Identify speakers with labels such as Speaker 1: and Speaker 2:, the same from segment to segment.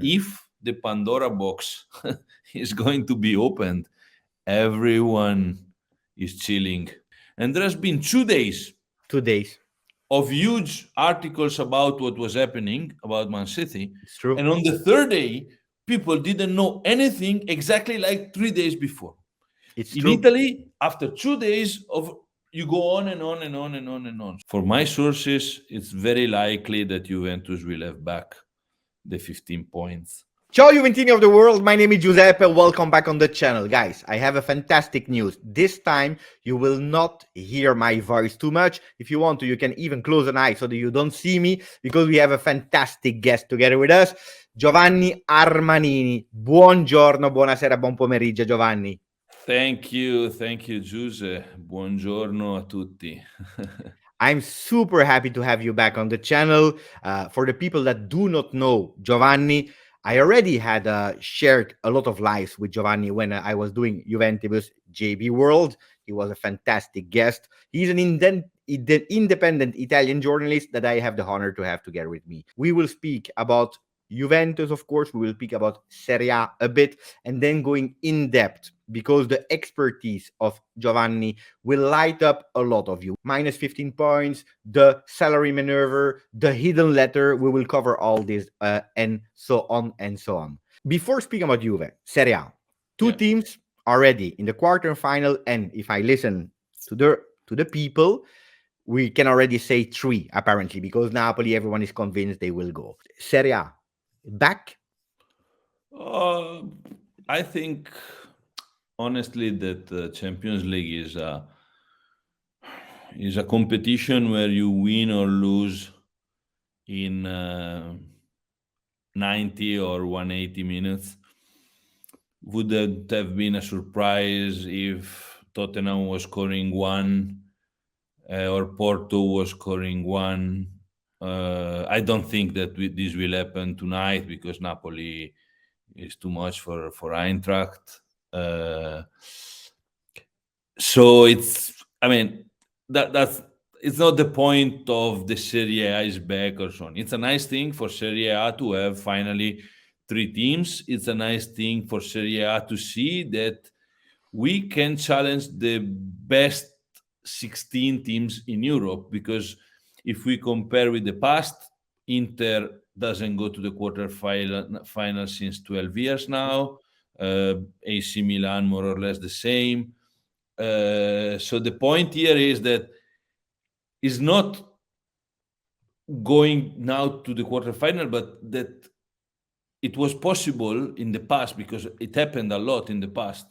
Speaker 1: if the Pandora box is going to be opened, everyone is chilling. And there has been 2 days
Speaker 2: 2 days.
Speaker 1: of huge articles about what was happening about Man City.
Speaker 2: It's true.
Speaker 1: And on the third day, people didn't know anything exactly like 3 days before.
Speaker 2: It's
Speaker 1: In
Speaker 2: true.
Speaker 1: Italy, after 2 days of you go on and on and on and on and on. For my sources, it's very likely that Juventus will have back the 15 points.
Speaker 2: Ciao Juventini of the world, my name is Giuseppe, welcome back on the channel. Guys, I have a fantastic news. This time you will not hear my voice too much. If you want to, you can even close an eye so that you don't see me, because we have a fantastic guest together with us, Giovanni Armanini. Buongiorno, buonasera, buon pomeriggio Giovanni.
Speaker 1: Thank you, Giuseppe. Buongiorno a tutti.
Speaker 2: I'm super happy to have you back on the channel. For the people that do not know Giovanni, I already had shared a lot of lives with Giovanni when I was doing Juventus JB World. He was a fantastic guest. He's an independent Italian journalist that I have the honor to have together with me. We will speak about Juventus, of course. We will speak about Serie A a bit, and then going in depth, because the expertise of Giovanni will light up a lot of you. Minus 15 points, the salary maneuver, the hidden letter. We will cover all this and so on and so on. Before speaking about Juve, Serie A, two teams already in the quarterfinal, and if I listen to the people, we can already say 3 apparently, because Napoli, everyone is convinced they will go. Serie A, back?
Speaker 1: I think honestly that the Champions League is a competition where you win or lose in 90 or 180 minutes. Would it have been a surprise if Tottenham was scoring 1 or Porto was scoring 1? I don't think that this will happen tonight, because Napoli is too much for Eintracht. So that's it's not the point of the Serie A is back or so on. It's a nice thing for Serie A to have finally 3 teams. It's a nice thing for Serie A to see that we can challenge the best 16 teams in Europe, because if we compare with the past, Inter doesn't go to the quarterfinal since 12 years now. AC Milan more or less the same. So the point here is that it's not going now to the quarterfinal, but that it was possible in the past, because it happened a lot in the past,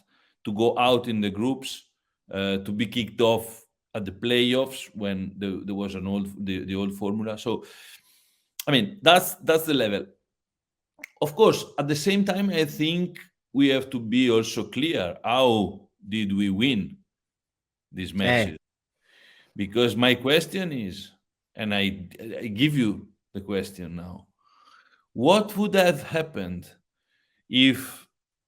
Speaker 1: to go out in the groups, to be kicked off at the playoffs when there was the old formula. So, that's the level. Of course, at the same time, I think we have to be also clear, how did we win these matches? Because my question is, and I give you the question now, what would have happened if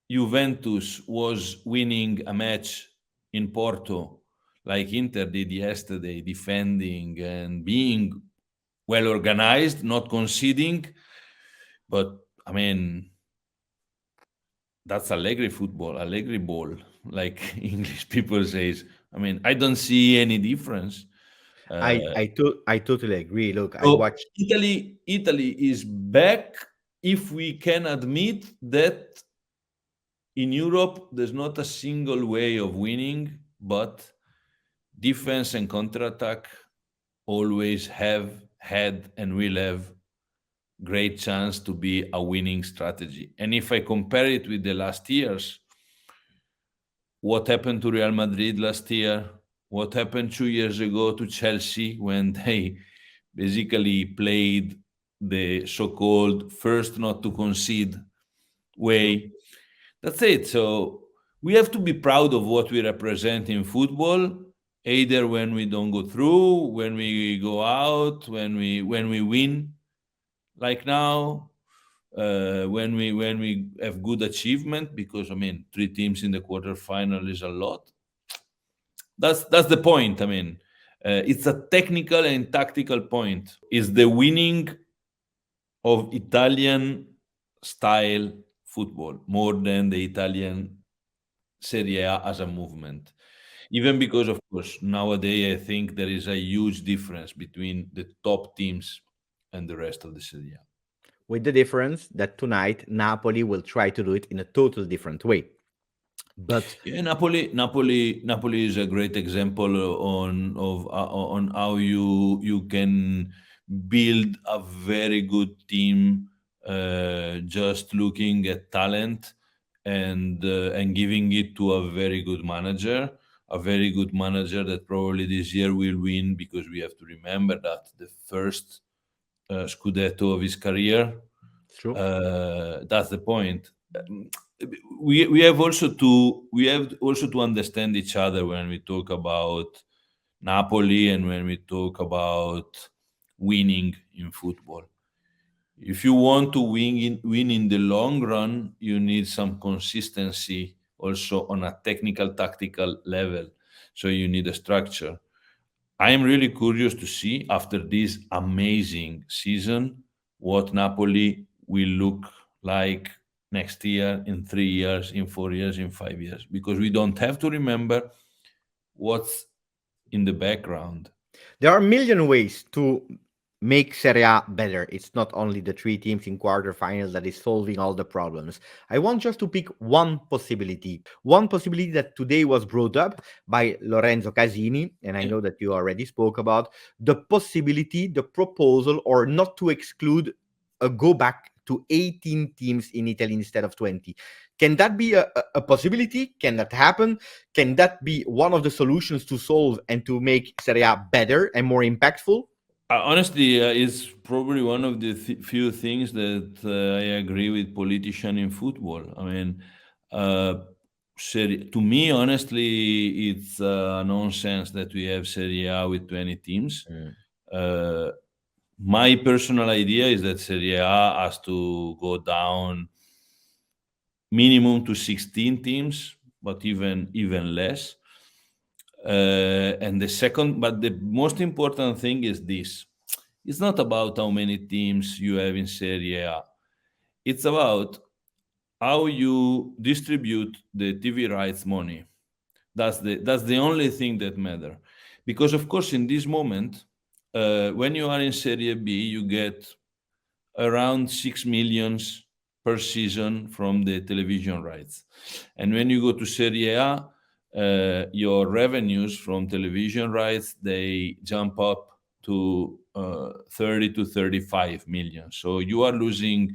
Speaker 1: Juventus was winning a match in Porto like Inter did yesterday, defending and being well organized, not conceding? But that's Allegri football, Allegri ball, like English people says. I don't see any difference.
Speaker 2: I totally agree. Look, I
Speaker 1: So
Speaker 2: watched.
Speaker 1: Italy is back if we can admit that in Europe there's not a single way of winning, but defense and counterattack always have had and will have great chance to be a winning strategy. And if I compare it with the last years, what happened to Real Madrid last year? What happened 2 years ago to Chelsea when they basically played the so-called first not to concede way? That's it. So we have to be proud of what we represent in football, either when we don't go through, when we go out, when we win, like now, when we have good achievement, because 3 teams in the quarterfinal is a lot. That's the point. It's a technical and tactical point. Is the winning of Italian style football more than the Italian Serie A as a movement. Even because, of course, nowadays I think there is a huge difference between the top teams and the rest of the Serie A.
Speaker 2: with the difference that tonight Napoli will try to do it in a totally different way. But
Speaker 1: Yeah, Napoli is a great example on how you can build a very good team just looking at talent and giving it to a very good manager that probably this year will win because we have to remember that the first Scudetto of his career.
Speaker 2: it's true.
Speaker 1: That's the point. We have also to understand each other when we talk about Napoli and when we talk about winning in football. If you want to win in the long run, you need some consistency also on a technical tactical level. So you need a structure. I am really curious to see after this amazing season what Napoli will look like next year, in 3 years, in 4 years, in 5 years, because we don't have to remember what's in the background.
Speaker 2: There are a million ways to make Serie A better. It's not only the three teams in quarterfinals that is solving all the problems. I want just to pick one possibility that today was brought up by Lorenzo Casini, and I
Speaker 1: Yeah.
Speaker 2: know that you already spoke about the possibility, the proposal, or not to exclude a go back to 18 teams in Italy instead of 20. Can that be a possibility? Can that happen? Can that be one of the solutions to solve and to make Serie A better and more impactful?
Speaker 1: Honestly, it's probably one of the few things that I agree with politicians in football. I mean, uh, to me, honestly, it's nonsense that we have Serie A with 20 teams.
Speaker 2: Mm.
Speaker 1: Uh, my personal idea is that Serie A has to go down minimum to 16 teams, but even less. And the most important thing is this: it's not about how many teams you have in Serie A. It's about how you distribute the TV rights money. That's the only thing that matter. Because of course, in this moment, when you are in Serie B, you get around 6 millions per season from the television rights. And when you go to Serie A, your revenues from television rights they jump up to 30 to 35 million. So you are losing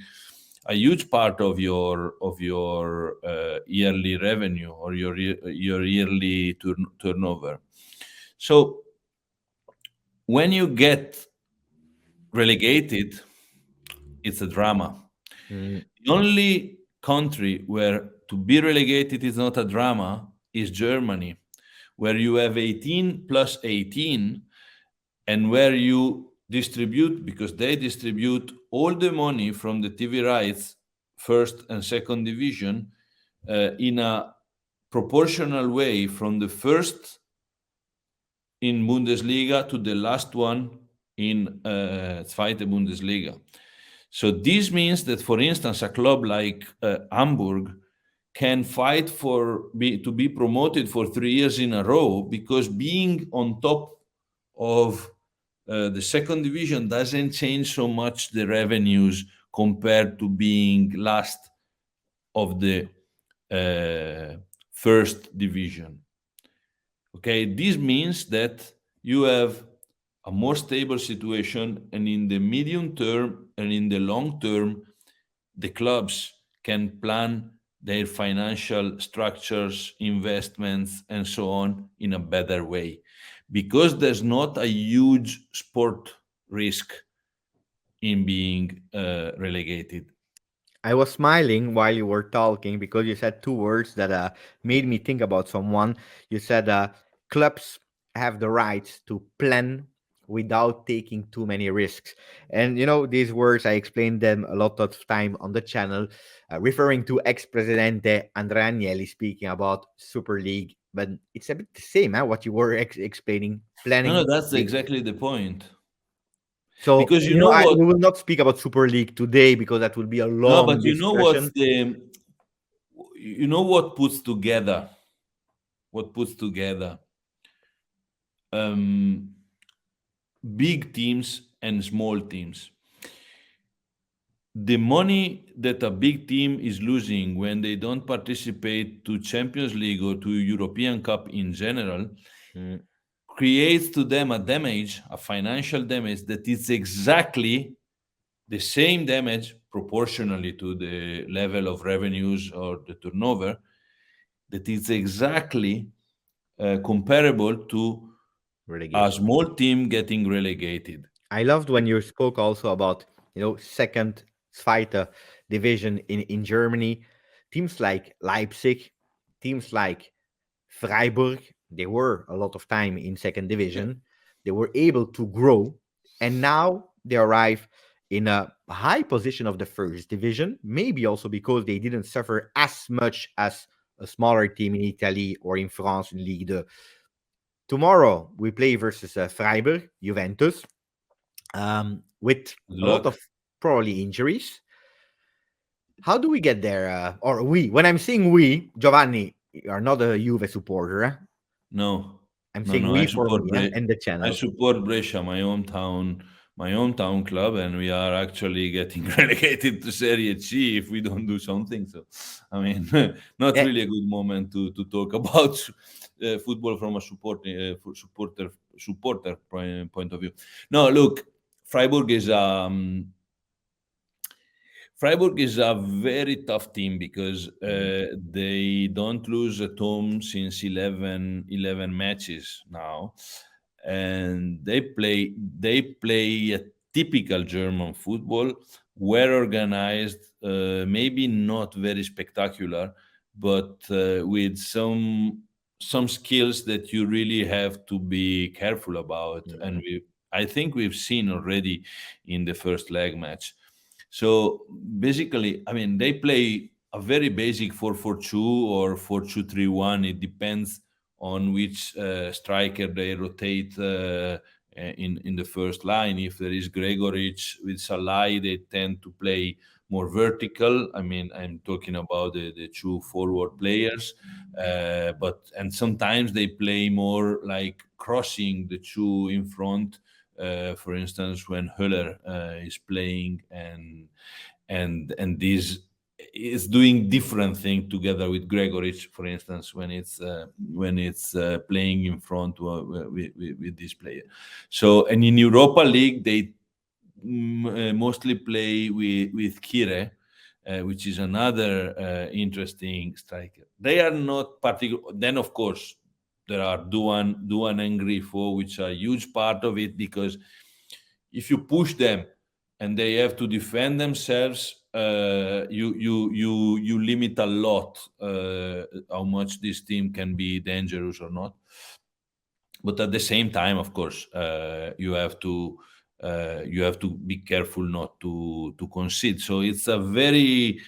Speaker 1: a huge part of your yearly revenue or your yearly turnover. So when you get relegated, it's a drama.
Speaker 2: Mm.
Speaker 1: The only country where to be relegated is not a drama is Germany, where you have 18 plus 18 and where you distribute, because they distribute all the money from the TV rights, first and second division, in a proportional way from the first in Bundesliga to the last one in Zweite Bundesliga. So this means that, for instance, a club like Hamburg can fight to be promoted for 3 years in a row because being on top of the second division doesn't change so much the revenues compared to being last of the uh, first division. Okay, this means that you have a more stable situation, and in the medium term and in the long term, the clubs can plan their financial structures, investments, and so on in a better way because there's not a huge sport risk in being relegated.
Speaker 2: I was smiling while you were talking because you said two words that made me think about someone. You said clubs have the right to plan without taking too many risks. And you know, these words, I explained them a lot of time on the channel, referring to ex-presidente Andrea Agnelli speaking about Super League. But it's a bit the same, what you were explaining,
Speaker 1: No, no,
Speaker 2: planning
Speaker 1: that's
Speaker 2: big.
Speaker 1: exactly the point.
Speaker 2: So,
Speaker 1: because you know what?
Speaker 2: we will not speak about Super League today because that will be a
Speaker 1: No,
Speaker 2: long
Speaker 1: but you know what's
Speaker 2: discussion.
Speaker 1: what puts together what puts together um, big teams and small teams. The money that a big team is losing when they don't participate to Champions League or to European Cup in general
Speaker 2: Mm,
Speaker 1: creates to them a damage, a financial damage that is exactly the same damage proportionally to the level of revenues or the turnover, that is exactly comparable to a
Speaker 2: relegation.
Speaker 1: small team getting relegated.
Speaker 2: I loved when you spoke also about second Zweite division in Germany. Teams like Leipzig, teams like Freiburg, they were a lot of time in second
Speaker 1: Yeah.
Speaker 2: division. They were able to grow, and now they arrive in a high position of the first division. Maybe also because they didn't suffer as much as a smaller team in Italy or in France in Ligue 2. Tomorrow we play versus Freiburg, Juventus, with
Speaker 1: Good
Speaker 2: a lot of
Speaker 1: luck.
Speaker 2: probably injuries. How do we get there? Or we? When I'm saying we, Giovanni, you are not a Juve supporter.
Speaker 1: No,
Speaker 2: I'm
Speaker 1: no,
Speaker 2: saying
Speaker 1: no.
Speaker 2: we for me and the
Speaker 1: I
Speaker 2: channel.
Speaker 1: support Brescia, my hometown club, and we are actually getting relegated to Serie C if we don't do something. So, I mean, not
Speaker 2: Eh,
Speaker 1: really a good moment to talk about football from a supporter point of view. No, look, Freiburg is Freiburg is a very tough team because
Speaker 2: mm,
Speaker 1: they don't lose at home since 11 matches now, and they play a typical German football, well organized, maybe not very spectacular, but with some skills that you really have to be careful about, and
Speaker 2: mm,
Speaker 1: I think we've seen already in the first leg match. So basically, I mean, they play a very basic 4-4-2 or 4-2-3-1. It depends on which striker they rotate in the first line. If there is Gregorich with Salai, they tend to play more vertical. I mean, I'm talking about the two forward players, but and sometimes they play more like crossing the two in front, for instance, when Höller is playing, and this is doing different thing together with Gregorich, for instance, when it's playing in front with this player. So, and in Europa League they mostly play with Kire, which is another interesting striker. They are not particular. Then, of course, there are Duan and Grifo, which are a huge part of it because if you push them and they have to defend themselves, you limit a lot how much this team can be dangerous or not. But at the same time, of course, you have to be careful not to concede. So it's a very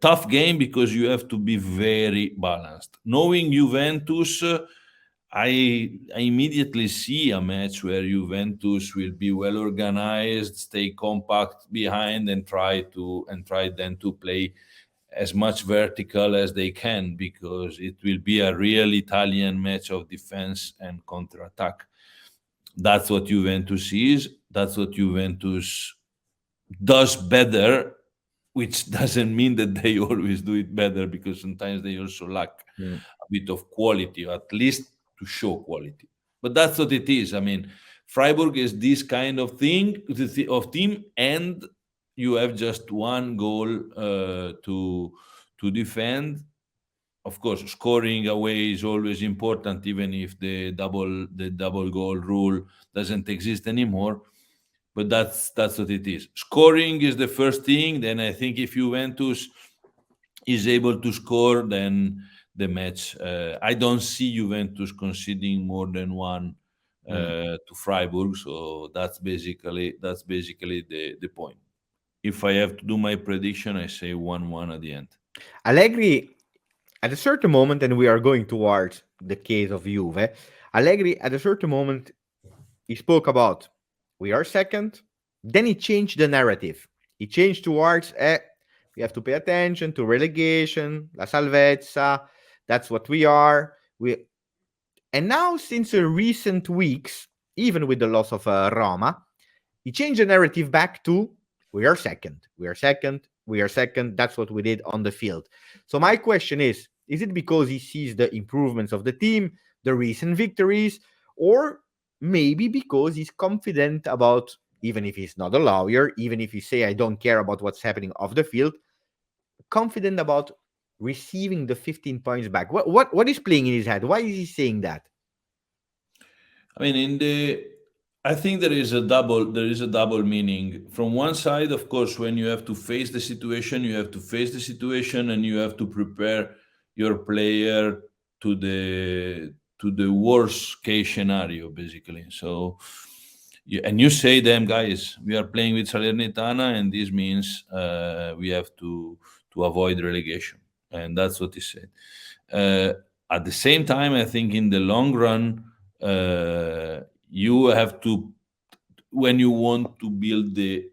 Speaker 1: tough game because you have to be very balanced. Knowing Juventus, I immediately see a match where Juventus will be well organized, stay compact behind, and try then to play as much vertical as they can, because it will be a real Italian match of defense and counter attack. That's what Juventus is. That's what Juventus does better, which doesn't mean that they always do it better, because sometimes they also lack
Speaker 2: mm.
Speaker 1: a bit of quality, or at least to show quality. But that's what it is. I mean, Freiburg is this kind of thing of team, and you have just one goal to defend. Of course, scoring away is always important, even if the double goal rule doesn't exist anymore. But that's what it is. Scoring is the first thing. Then I think if Juventus is able to score, then the match. I don't see Juventus conceding more than one
Speaker 2: Mm.
Speaker 1: to Freiburg. So that's basically the point. If I have to do my prediction, I say 1-1 at the end.
Speaker 2: Allegri, at a certain moment, and we are going towards the case of Juve, Allegri, at a certain moment, he spoke about we are second. Then he changed the narrative. He changed towards we have to pay attention to relegation, la salvezza. That's what we are. And now, since recent weeks, even with the loss of Roma, he changed the narrative back to we are second, we are second, we are second. That's what we did on the field. So my question is it because he sees the improvements of the team, the recent victories, or maybe because he's confident about, even if he's not a lawyer, even if he say I don't care about what's happening off the field, confident about receiving the 15 points back? What is playing in his head? Why is he saying that?
Speaker 1: I mean, I think there is a double meaning. From one side, of course, when you have to face the situation, you have to face the situation, and you have to prepare your player to the worst case scenario, basically. So, and you say, "Them guys, we are playing with Salernitana, and this means we have to avoid relegation," and that's what he said. Uh, at the same time, I think in the long run, you have to, when you want to build the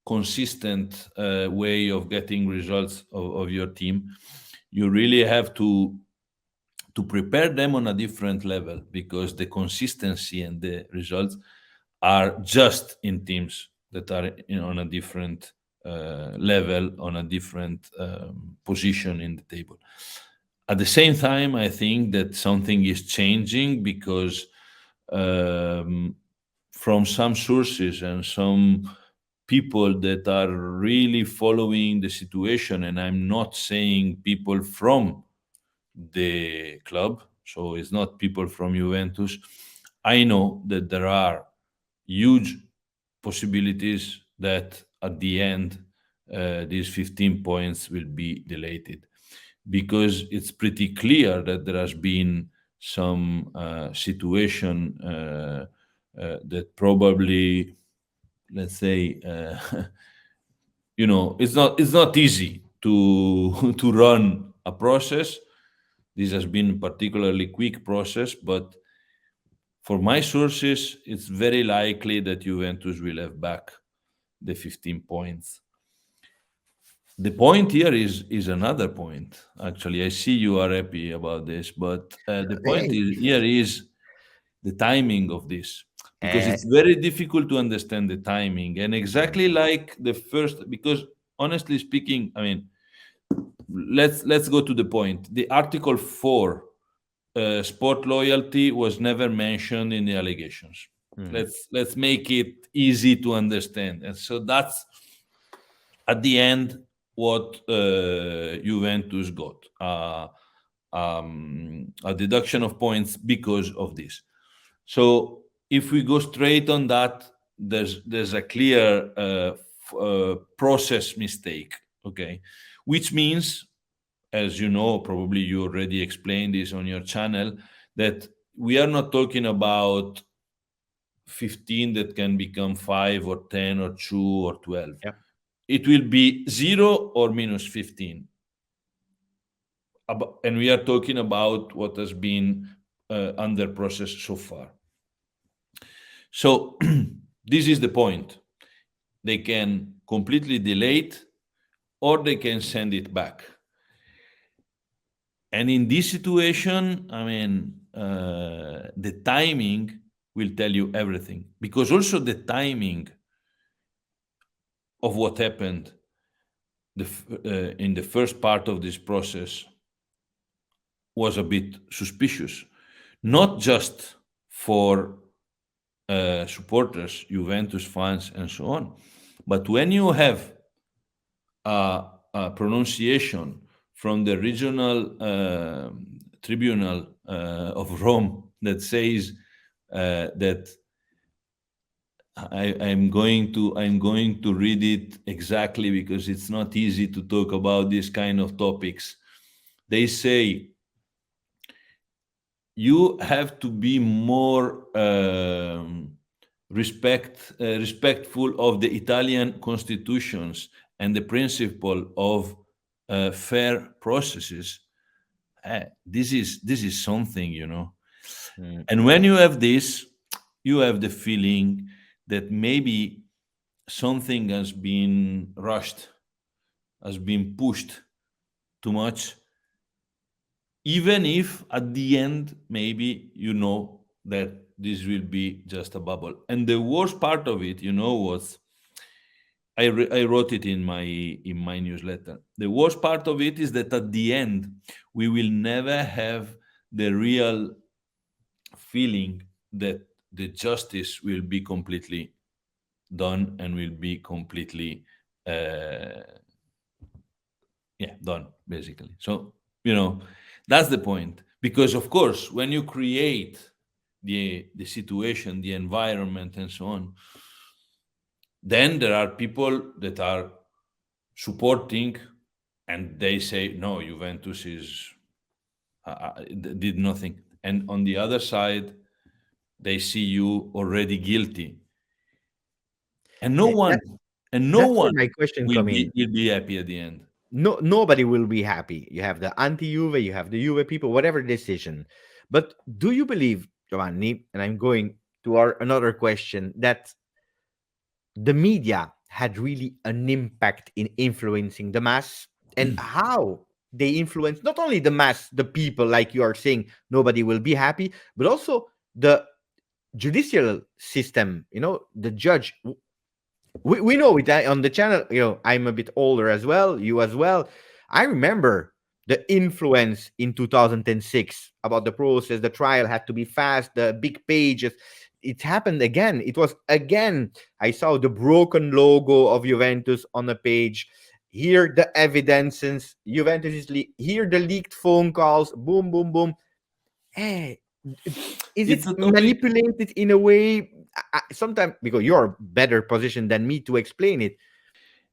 Speaker 1: consistent way of getting results of your team, you really have to prepare them on a different level, because the consistency and the results are just in teams that are on a different level, on a different position in the table. At the same time, I think that something is changing, because um, from some sources and some people that are really following the situation, and I'm not saying people from the club, so it's not people from Juventus. I know that there are huge possibilities that at the end these 15 points will be deleted, because it's pretty clear that there has been some situation that probably, let's say, it's not easy to to run a process. This has been particularly quick process, but for my sources, it's very likely that Juventus will have back the 15 points. The point here is another point. Actually, I see you are happy about this, but the point
Speaker 2: Hey,
Speaker 1: here is the timing of this, because
Speaker 2: uh,
Speaker 1: it's very difficult to understand the timing. And exactly like the first, because honestly speaking, I mean, let's go to the point. The Article 4 sport loyalty was never mentioned in the allegations.
Speaker 2: mm,
Speaker 1: Let's make it easy to understand, and so that's at the end what Juventus got, a deduction of points because of this. So if we go straight on that, there's a clear process mistake, okay, which means, as you know, probably you already explained this on your channel, that we are not talking about 15 that can become 5 or 10 or 2 or 12.
Speaker 2: yeah.
Speaker 1: It will be 0 or minus 15. And we are talking about what has been under process so far. So this is the point. They can completely delay it, or they can send it back. And in this situation, I mean, the timing will tell you everything, because also the timing of what happened in the first part of this process was a bit suspicious, not just for supporters, Juventus fans, and so on, but when you have a pronunciation from the regional tribunal of Rome that says that I'm going to read it exactly, because it's not easy to talk about this kind of topics. They say you have to be more respectful of the Italian constitutions and the principle of fair processes. This is something.
Speaker 2: Mm,
Speaker 1: And when you have this, you have the feeling that maybe something has been rushed, has been pushed too much, even if at the end maybe you know that this will be just a bubble. And the worst part of it, was I wrote it in my newsletter. The worst part of it is that at the end we will never have the real feeling that the justice will be completely done and will be completely done, basically. So that's the point, because of course when you create the situation, the environment, and so on, then there are people that are supporting, and they say no, Juventus did nothing, and on the other side they see you already guilty, and no
Speaker 2: Eh,
Speaker 1: one
Speaker 2: that,
Speaker 1: and no
Speaker 2: that's where
Speaker 1: one
Speaker 2: my question
Speaker 1: will
Speaker 2: come
Speaker 1: be
Speaker 2: in.
Speaker 1: will be happy at the end.
Speaker 2: No, nobody will be happy. You have the anti-Juve, you have the Juve people, whatever decision. But do you believe, Giovanni, and I'm going to our another question, that the media had really an impact in influencing the mass, and how they influence not only the mass, the people, like you are saying, nobody will be happy, but also the judicial system, the judge. We know it on the channel. I'm a bit older as well, you as well. I remember the influence in 2006 about the process. The trial had to be fast, the big pages. It happened again. It was again. I saw the broken logo of Juventus on a page. Here the evidences. Juventus is here the leaked phone calls. Boom, boom, boom. Hey, is
Speaker 1: It's
Speaker 2: it
Speaker 1: a topic.
Speaker 2: manipulated in a way? Sometimes, because you're better positioned than me to explain it.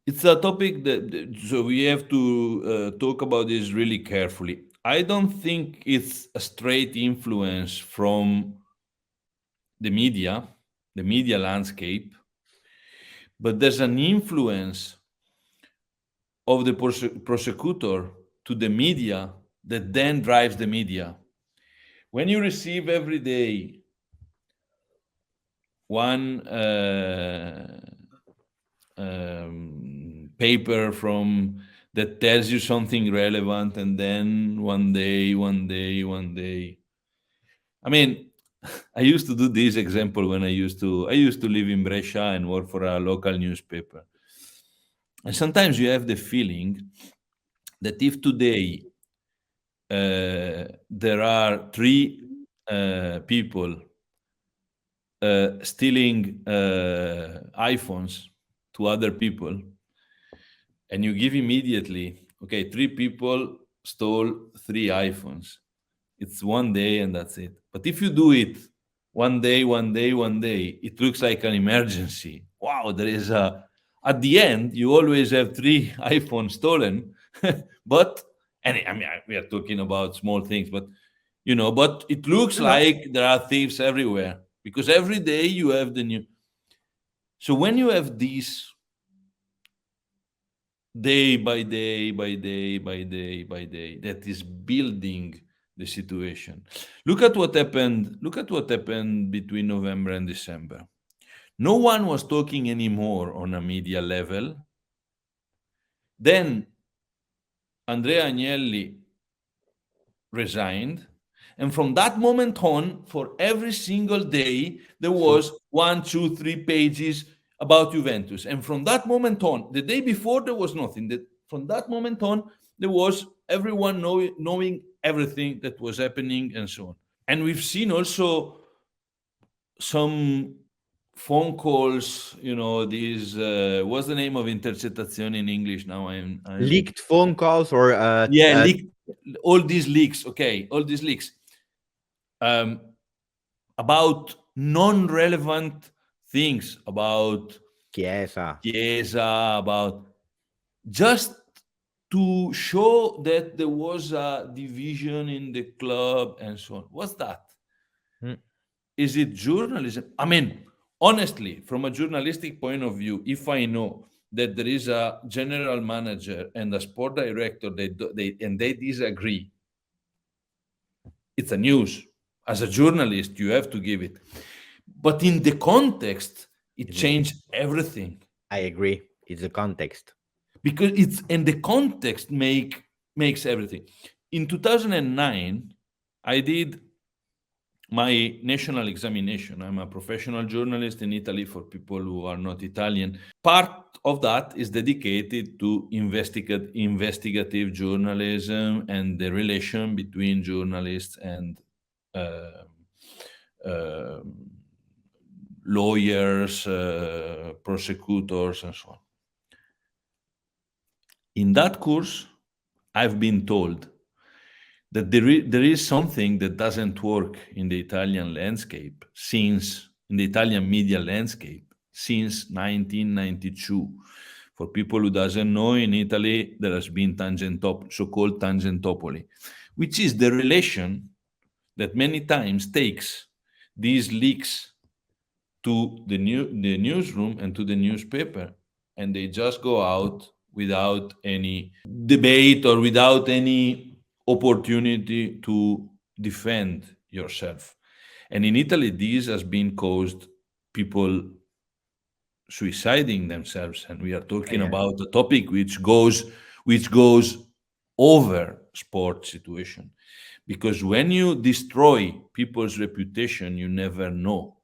Speaker 1: It's a topic so we have to talk about this really carefully. I don't think it's a straight influence from the media landscape, but there's an influence of the prosecutor to the media that then drives the media. When you receive every day one paper from that tells you something relevant, and then one day, I mean, I used to do this example when I used to live in Brescia and work for a local newspaper, and sometimes you have the feeling that if today there are three people stealing iPhones to other people, and you give immediately, okay, three people stole three iPhones. It's one day and that's it. But if you do it one day, it looks like an emergency. Wow, there is at the end, you always have three iPhones stolen. But, and I mean, we are talking about small things, but, but it looks
Speaker 2: No, no.
Speaker 1: like there are thieves everywhere because every day you have the new. So when you have these day by day by day by day by day, that is building the situation. Look at what happened between November and December. No one was talking anymore on a media level. Then Andrea Agnelli resigned, and from that moment on, for every single day there was 1, 2, 3 pages about Juventus. And from that moment on, the day before there was nothing. From that moment on, there was everyone knowing everything that was happening and so on. And we've seen also some phone calls. These what's the name of intercettazione in English? Now I'm
Speaker 2: Leaked phone calls or
Speaker 1: yeah, all these leaks. Okay, all these leaks um, about non-relevant things, about
Speaker 2: Chiesa.
Speaker 1: Chiesa, about just to show that there was a division in the club and so on. What's that?
Speaker 2: Mm.
Speaker 1: Is it journalism? I mean, honestly, from a journalistic point of view, if I know that there is a general manager and a sport director, they disagree, it's a news. As a journalist, you have to give it. But in the context, it
Speaker 2: Mhm.
Speaker 1: changed everything,
Speaker 2: I agree. It's the context.
Speaker 1: because it's and the context makes everything. In 2009, I did my national examination. I'm a professional journalist in Italy, for people who are not Italian. Part of that is dedicated to investigative journalism and the relation between journalists and uh, uh, lawyers, prosecutors, and so on. In that course, I've been told that there is something that doesn't work in the Italian landscape since in the Italian media landscape since 1992. For people who doesn't know, in Italy there has been so-called tangentopoli, which is the relation that many times takes these leaks to the newsroom and to the newspaper, and they just go out without any debate or without any opportunity to defend yourself. And in Italy, this has been caused people suiciding themselves, and we are talking
Speaker 2: Yeah.
Speaker 1: about a topic which goes over sport situation, because when you destroy people's reputation, you never know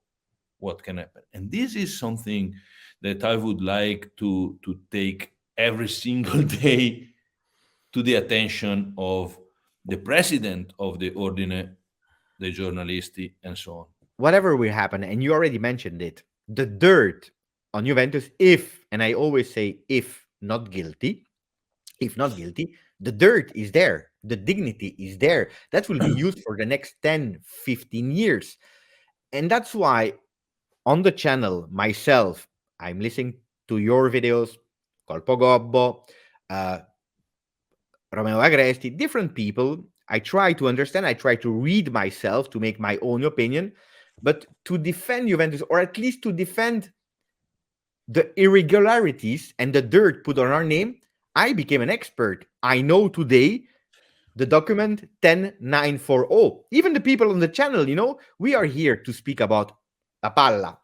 Speaker 1: what can happen. And this is something that I would like to take every single day to the attention of the president of the Ordine dei Giornalisti and so on.
Speaker 2: Whatever will happen, and you already mentioned it, the dirt on Juventus, if, and I always say if not guilty, the dirt is there. The dignity is there. That will be used for the next 10, 15 years. And that's why on the channel, myself, I'm listening to your videos, Colpo Gobbo, uh, Romeo Agresti, different people. I try to understand, I try to read myself to make my own opinion, but to defend Juventus, or at least to defend the irregularities and the dirt put on our name, I became an expert. I know today the document 10940. Even the people on the channel, we are here to speak about la palla,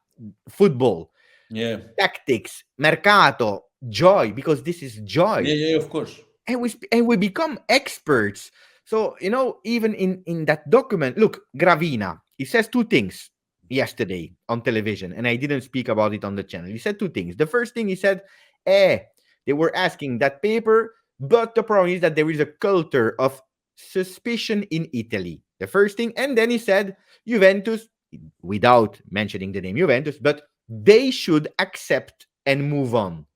Speaker 2: football,
Speaker 1: Yeah,
Speaker 2: tactics, mercato, joy, because this is
Speaker 1: yeah,
Speaker 2: joy.
Speaker 1: yeah, of course.
Speaker 2: And we become experts. So even in that document, look, Gravina, he says two things yesterday on television, and I didn't speak about it on the channel. He said two things. The first thing he said, they were asking that paper, but the problem is that there is a culture of suspicion in Italy. The first thing. And then he said Juventus, without mentioning the name Juventus, but they should accept and move on.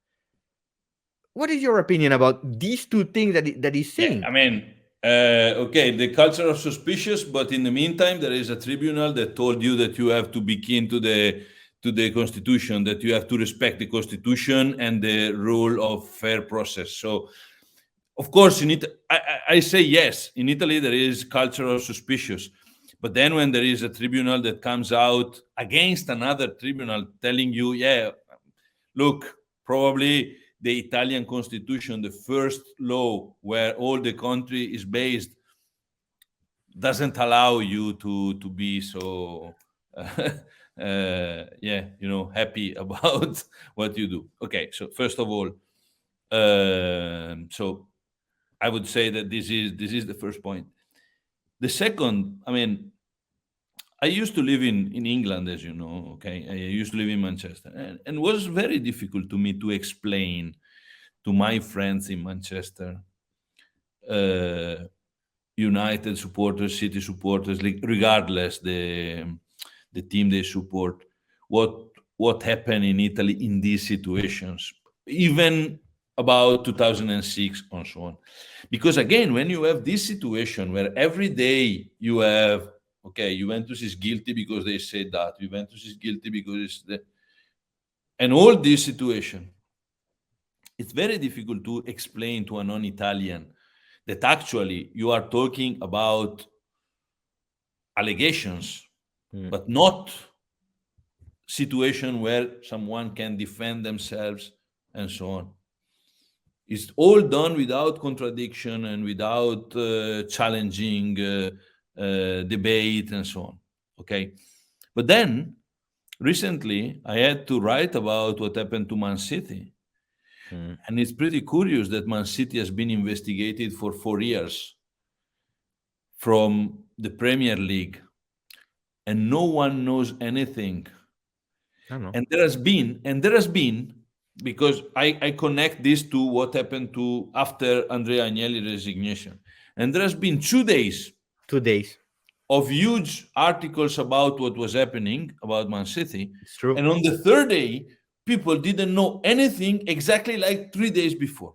Speaker 2: What is your opinion about these two things that he's
Speaker 1: Yeah,
Speaker 2: saying?
Speaker 1: I mean, okay, the culture of suspicious, but in the meantime, there is a tribunal that told you that you have to be keen to the constitution, that you have to respect the constitution and the rule of fair process. So, of course, I say yes. In Italy, there is culture of suspicious, but then when there is a tribunal that comes out against another tribunal telling you, yeah, look, probably the Italian constitution, the first law where all the country is based, doesn't allow you to be so happy about what you do. Okay, so first of all, so I would say that this is the first point. The second, I mean, I used to live in England, as you know. Okay, I used to live in Manchester, and it was very difficult to me to explain to my friends in Manchester, uh, United supporters, City supporters, regardless the team they support, what what happened in Italy in these situations, even about 2006 and so on. Because again, when you have this situation where every day you have, okay, Juventus is guilty because they said that, Juventus is guilty because it's and all this situation, it's very difficult to explain to a non-Italian that actually you are talking about allegations,
Speaker 2: Mm.
Speaker 1: but not situation where someone can defend themselves and so on. It's all done without contradiction and without challenging debate and so on. Okay, but then Recently, I had to write about what happened to Man City.
Speaker 2: Mm.
Speaker 1: And it's pretty curious that Man City has been investigated for 4 years from the Premier League, and no one knows anything.
Speaker 2: I don't know.
Speaker 1: And there has been, because I connect this to what happened to after Andrea Agnelli resignation. And there has been 2 days
Speaker 2: 2 days.
Speaker 1: of huge articles about what was happening about Man City.
Speaker 2: It's true.
Speaker 1: And on the third day, people didn't know anything exactly like 3 days before.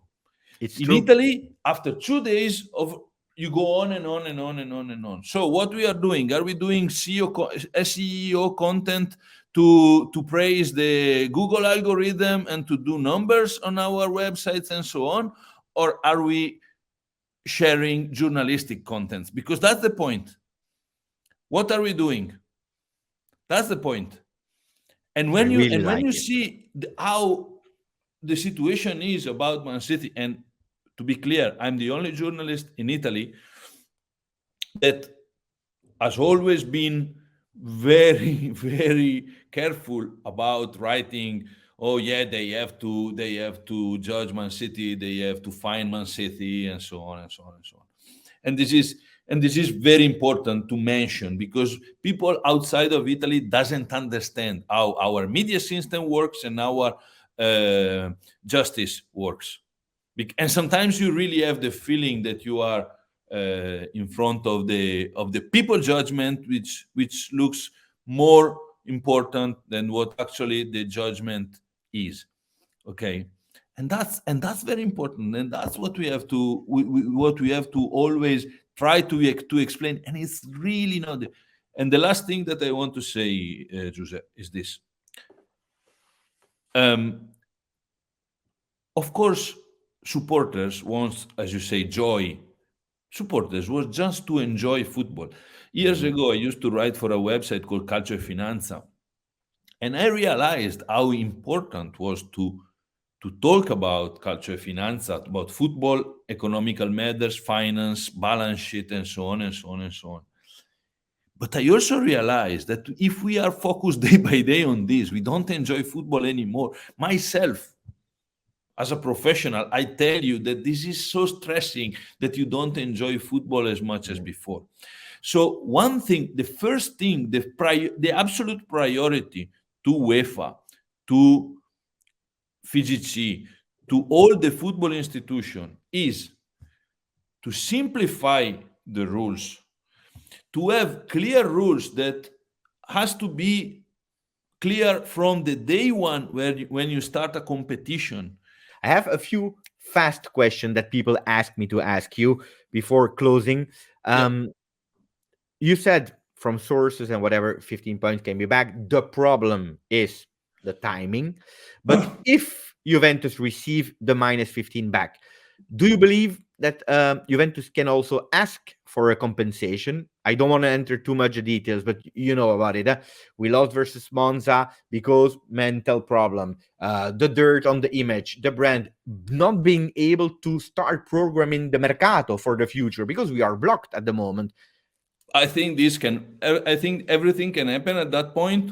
Speaker 2: It's
Speaker 1: In
Speaker 2: true.
Speaker 1: Italy, after 2 days of you go on and on and on and on and on. So what we are doing? Are we doing SEO content to praise the Google algorithm and to do numbers on our websites and so on, or are we sharing journalistic contents? Because that's the point. What are we doing? That's the point. And
Speaker 2: I
Speaker 1: when you
Speaker 2: really
Speaker 1: and when
Speaker 2: like
Speaker 1: you
Speaker 2: it.
Speaker 1: see how the situation is about Man City, and to be clear, I'm the only journalist in Italy that has always been very, very careful about writing. Oh yeah, they have to judge Man City, they have to find Man City, and so on and so on and so on. And this is very important to mention, because people outside of Italy doesn't understand how our media system works and our uh, justice works. And sometimes you really have the feeling that you are in front of the people judgment, which looks more important than what actually the judgment is. Okay. And that's very important, and that's what we have to what we have to always try to explain. And it's really not and the last thing that I want to say, Giuseppe, is this. um, of course, supporters want, as you say, joy. Supporters was just to enjoy football. Years
Speaker 2: Mhm.
Speaker 1: ago, I used to write for a website called Calcio e Finanza, and I realized how important was to talk about Calcio e Finanza, about football, economical matters, finance, balance sheet, and so on and so on and so on. But I also realized that if we are focused day by day on this, we don't enjoy football anymore. Myself, as a professional, I tell you that this is so stressing that you don't enjoy football as much as
Speaker 2: Mhm.
Speaker 1: before. So one thing, the first thing, the absolute priority to UEFA, to FIGC, to all the football institution is to simplify the rules, to have clear rules that has to be clear from the day one when you start a competition.
Speaker 2: I have a few fast questions that people ask me to ask you before closing.
Speaker 1: Yeah.
Speaker 2: Um, you said from sources and whatever, 15 points can be back. The problem is the timing. But if Juventus receive the minus 15 back, do you believe that Juventus can also ask for a compensation? I don't want to enter too much details, but you know about it. We lost versus Monza because mental problem, the dirt on the image, the brand, not being able to start programming the mercato for the future because we are blocked at the moment.
Speaker 1: I think everything can happen at that point,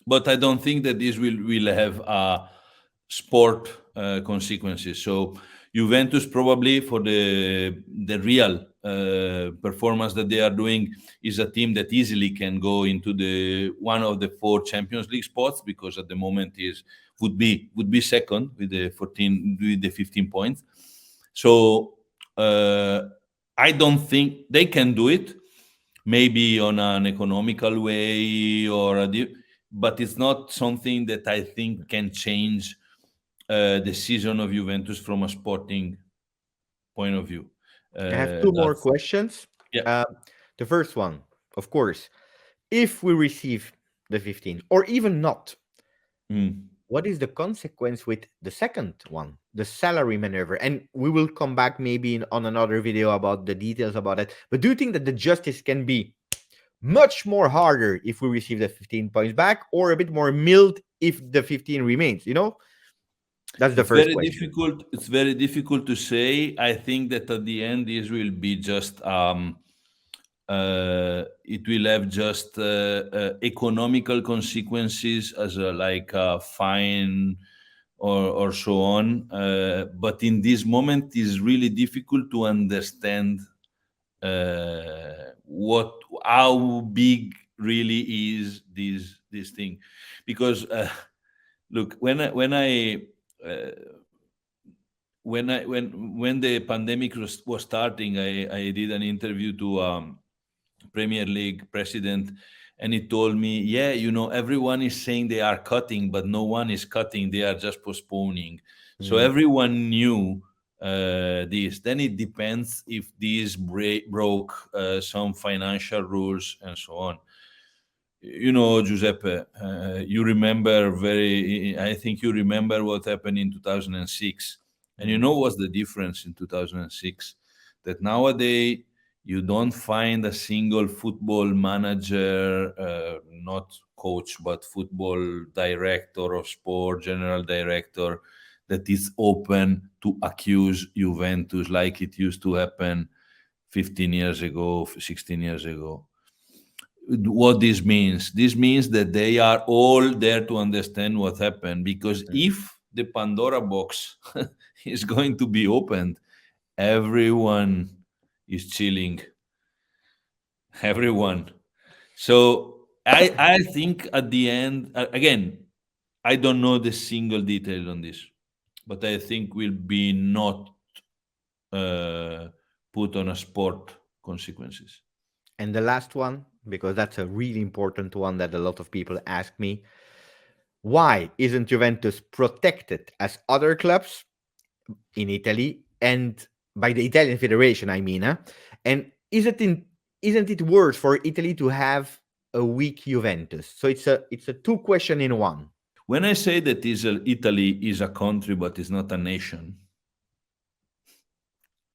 Speaker 1: but I don't think that this will have sport consequences. So Juventus probably, for the real performance that they are doing, is a team that easily can go into the one of the four Champions League spots, because at the moment is would be second with the 15 points. So I don't think they can do it. Maybe on an economical way, but it's not something that I think can change the season of Juventus from a sporting point of view.
Speaker 2: I have two more
Speaker 1: That's
Speaker 2: questions.
Speaker 1: Yeah.
Speaker 2: Uh, the first one, of course, if we receive the 15 or even not,
Speaker 1: Mm.
Speaker 2: what is the consequence with the second one, the salary maneuver? And we will come back maybe on another video about the details about it. But do you think that the justice can be much more harder if we receive the 15 points back, or a bit more mild if the 15 remains? That's the
Speaker 1: It's
Speaker 2: first
Speaker 1: very
Speaker 2: question.
Speaker 1: difficult. It's very difficult to say. I think that at the end, this will be just it will have just economical consequences as like a fine or so on. But in this moment, it's really difficult to understand what how big really is this thing, because look, uh, when the pandemic was starting, I did an interview to Premier League president, and he told me, yeah, everyone is saying they are cutting, but no one is cutting, they are just postponing. So
Speaker 2: Mm.
Speaker 1: everyone knew this. Then it depends if this broke some financial rules and so on. Giuseppe, you remember I think you remember what happened in 2006. And you
Speaker 2: Mm.
Speaker 1: know what's the difference in 2006? That nowadays you don't find a single football manager, not coach, but football director of sport, general director, that is open to accuse Juventus like it used to happen 15 years ago, 16 years ago. What this means? This means that they are all there to understand what happened, because
Speaker 2: Mm.
Speaker 1: if the Pandora box is going to be opened, everyone is chilling. Everyone. So I think at the end, again, I don't know the single detail on this, but I think will be not uh, put on a sport consequences.
Speaker 2: And the last one, because that's a really important one that a lot of people ask me, why isn't Juventus protected as other clubs in Italy and by the Italian Federation, I mean? And isn't it worse for Italy to have a weak Juventus? So it's a two question in one.
Speaker 1: When I say that Italy is a country but is not a nation,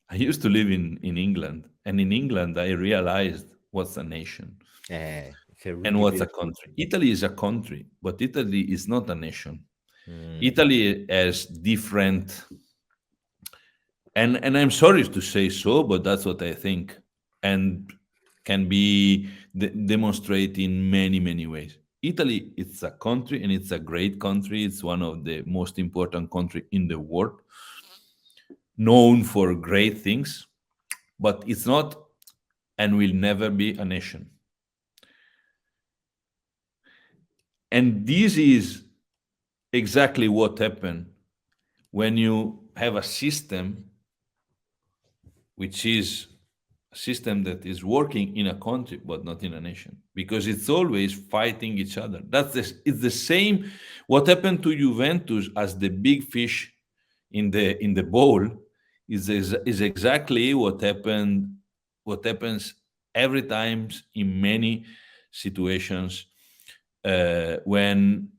Speaker 1: I used to live in England, and in England I realized what's a nation
Speaker 2: It's a
Speaker 1: and
Speaker 2: really
Speaker 1: what's a
Speaker 2: beautiful.
Speaker 1: country. Italy is a country, but Italy is not a nation.
Speaker 2: Mm.
Speaker 1: Italy has different, and I'm sorry to say so, but that's what I think, and can be demonstrated in many ways. Italy, it's a country, and it's a great country. It's one of the most important country in the world, known for great things, but it's not and will never be a nation. And this is exactly what happened when you have a system which is a system that is working in a country but not in a nation, because it's always fighting each other. It's the same what happened to Juventus as the big fish in the bowl is exactly what happens every time in many situations, when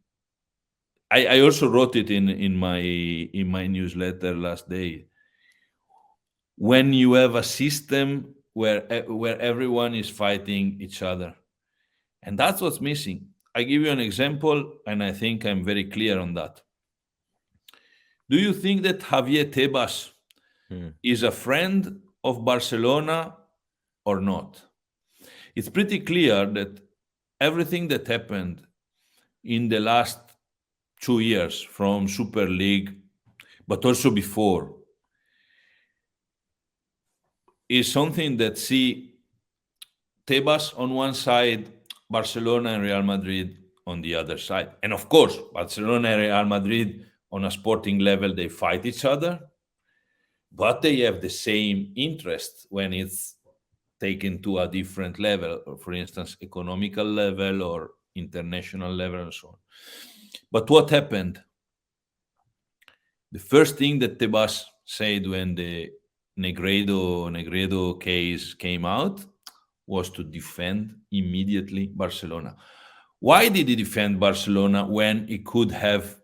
Speaker 1: I also wrote it in my newsletter last day. When you have a system where everyone is fighting each other, and that's what's missing. I give you an example, and I think I'm very clear on that. Do you think that Javier Tebas
Speaker 2: Mm.
Speaker 1: is a friend of Barcelona or not? It's pretty clear that everything that happened in the last 2 years from Super League, but also before, is something that see Tebas on one side, Barcelona and Real Madrid on the other side. And of course, Barcelona and Real Madrid on a sporting level, they fight each other, but they have the same interest when it's taken to a different level, or for instance, economical level or international level and so on. But what happened? The first thing that Tebas said when the Negredo case came out was to defend immediately Barcelona. Why did he defend Barcelona when he could have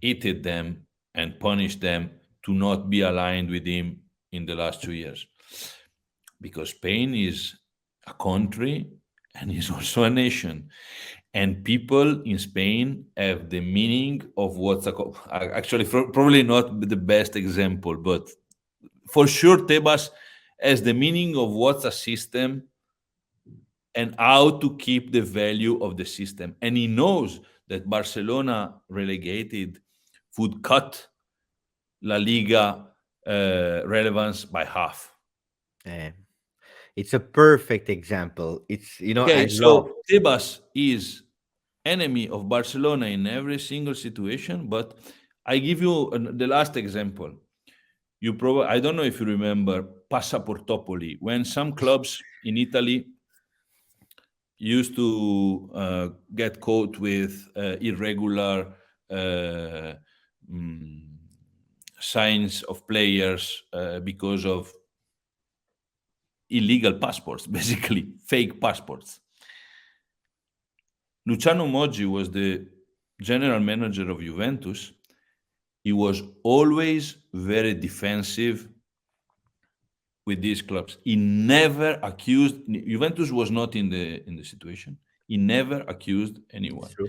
Speaker 1: hated them and punished them to not be aligned with him in the last 2 years? Because Spain is a country and is also a nation. And people in Spain have the meaning of what's actually probably not the best example, but for sure Tebas has the meaning of what's a system and how to keep the value of the system. And he knows that Barcelona relegated would cut La Liga relevance by half.
Speaker 2: Eh, it's a perfect example. It's, I
Speaker 1: Okay,
Speaker 2: love.
Speaker 1: so Tebas is enemy of Barcelona in every single situation. But I give you the last example. You probably, I don't know if you remember Passaportopoli, when some clubs in Italy used to get caught with irregular uh, mm, signs of players because of illegal passports, basically fake passports. Luciano Moggi was the general manager of Juventus. He was always very defensive with these clubs. He never accused. Juventus was not in the situation. He never accused
Speaker 2: It's
Speaker 1: anyone.
Speaker 2: true.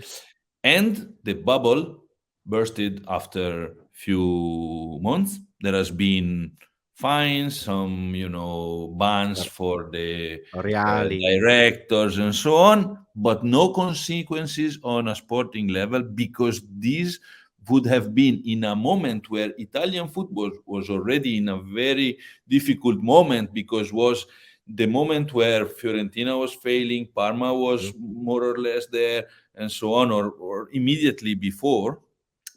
Speaker 1: And the bubble bursted after few months. There has been fines, some bans for the
Speaker 2: Reali.
Speaker 1: directors and so on, but no consequences on a sporting level, because these would have been in a moment where Italian football was already in a very difficult moment, because was the moment where Fiorentina was failing, Parma was more or less there, and so on, or immediately before,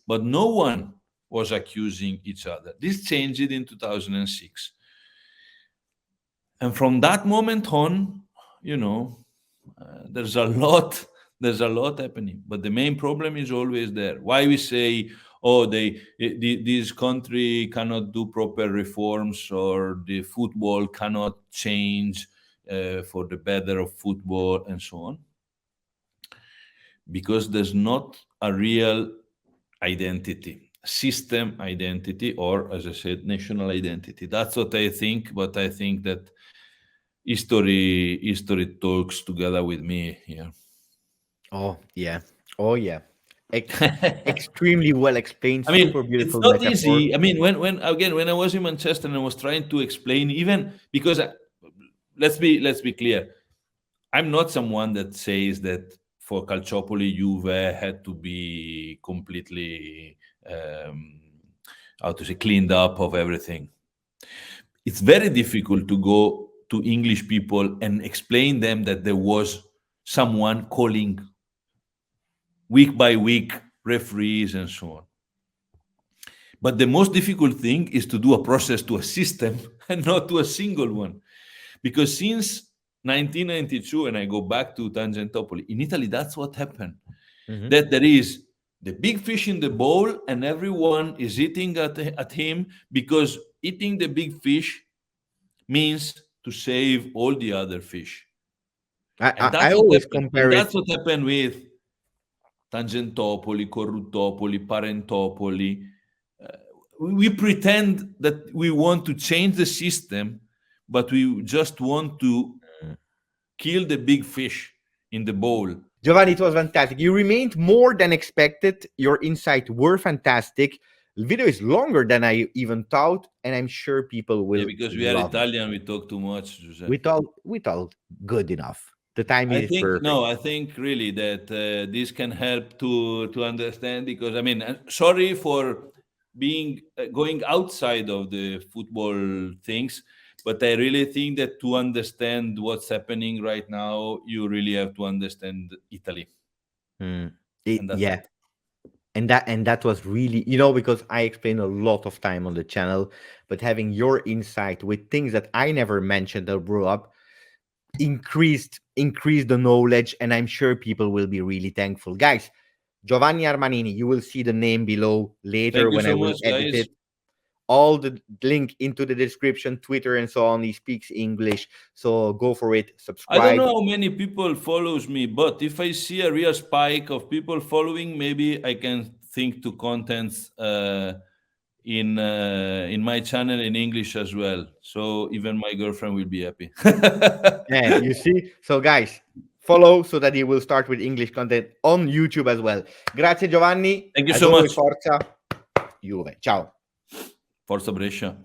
Speaker 1: but no one was accusing each other. This changed in 2006. And from that moment on, there's a lot happening, but the main problem is always there. Why we say, oh, this country cannot do proper reforms, or the football cannot change for the better of football and so on? Because there's not a real identity, system identity, or, as I said, national identity. That's what I think, but I think that history talks together with me here.
Speaker 2: Oh yeah. Oh yeah. Extremely well explained.
Speaker 1: I mean,
Speaker 2: Super
Speaker 1: it's
Speaker 2: beautiful
Speaker 1: not
Speaker 2: metaphor.
Speaker 1: easy. I mean, when I was in Manchester and I was trying to explain, even because let's be clear, I'm not someone that says that for Calciopoli, Juve had to be completely how to say, cleaned up of everything. It's very difficult to go to English people and explain them that there was someone calling week by week referees and so on. But the most difficult thing is to do a process to a system and not to a single one. Because since 1992, and I go back to Tangentopoli, in Italy, that's what happened.
Speaker 2: Mhm.
Speaker 1: That there is the big fish in the bowl, and everyone is eating at him, because eating the big fish means to save all the other fish. And
Speaker 2: I
Speaker 1: that's what
Speaker 2: always
Speaker 1: happened. And
Speaker 2: compare it.
Speaker 1: that's what happened with Tangentopoli, Corruttopoli, Parentopoli. We pretend that we want to change the system, but we just want to kill the big fish in the bowl.
Speaker 2: Giovanni, it was fantastic. You remained more than expected. Your insights were fantastic. The video is longer than I even thought, and I'm sure people
Speaker 1: Yeah,
Speaker 2: will
Speaker 1: because we are
Speaker 2: love it.
Speaker 1: Italian, we talk too much, Giuseppe.
Speaker 2: We thought good enough. The timing
Speaker 1: I
Speaker 2: is
Speaker 1: think
Speaker 2: perfect.
Speaker 1: no. I think really that this can help to understand, because I mean, sorry for being going outside of the football things, but I really think that to understand what's happening right now, you really have to understand Italy,
Speaker 2: Mm.
Speaker 1: and that's
Speaker 2: Yeah,
Speaker 1: it.
Speaker 2: and that was really, because I explain a lot of time on the channel, but having your insight with things that I never mentioned or brought up increased the knowledge, and I'm sure people will be really thankful. Guys, Giovanni Armanini, you will see the name below later
Speaker 1: Thank you
Speaker 2: when I
Speaker 1: so
Speaker 2: will
Speaker 1: much,
Speaker 2: edit
Speaker 1: guys.
Speaker 2: it. All the link into the description, Twitter and so on. He speaks English, so go for it.
Speaker 1: I don't
Speaker 2: Subscribe.
Speaker 1: know how many people follows me, but if I see a real spike of people following, maybe I can think to contents in my channel in English as well. So even my girlfriend will be happy.
Speaker 2: Yeah, you see. So guys, follow so that you will start with English content on YouTube as well. Grazie Giovanni.
Speaker 1: Thank you
Speaker 2: As
Speaker 1: so
Speaker 2: always,
Speaker 1: much.
Speaker 2: forza Juve. Ciao.
Speaker 1: Forza Brescia.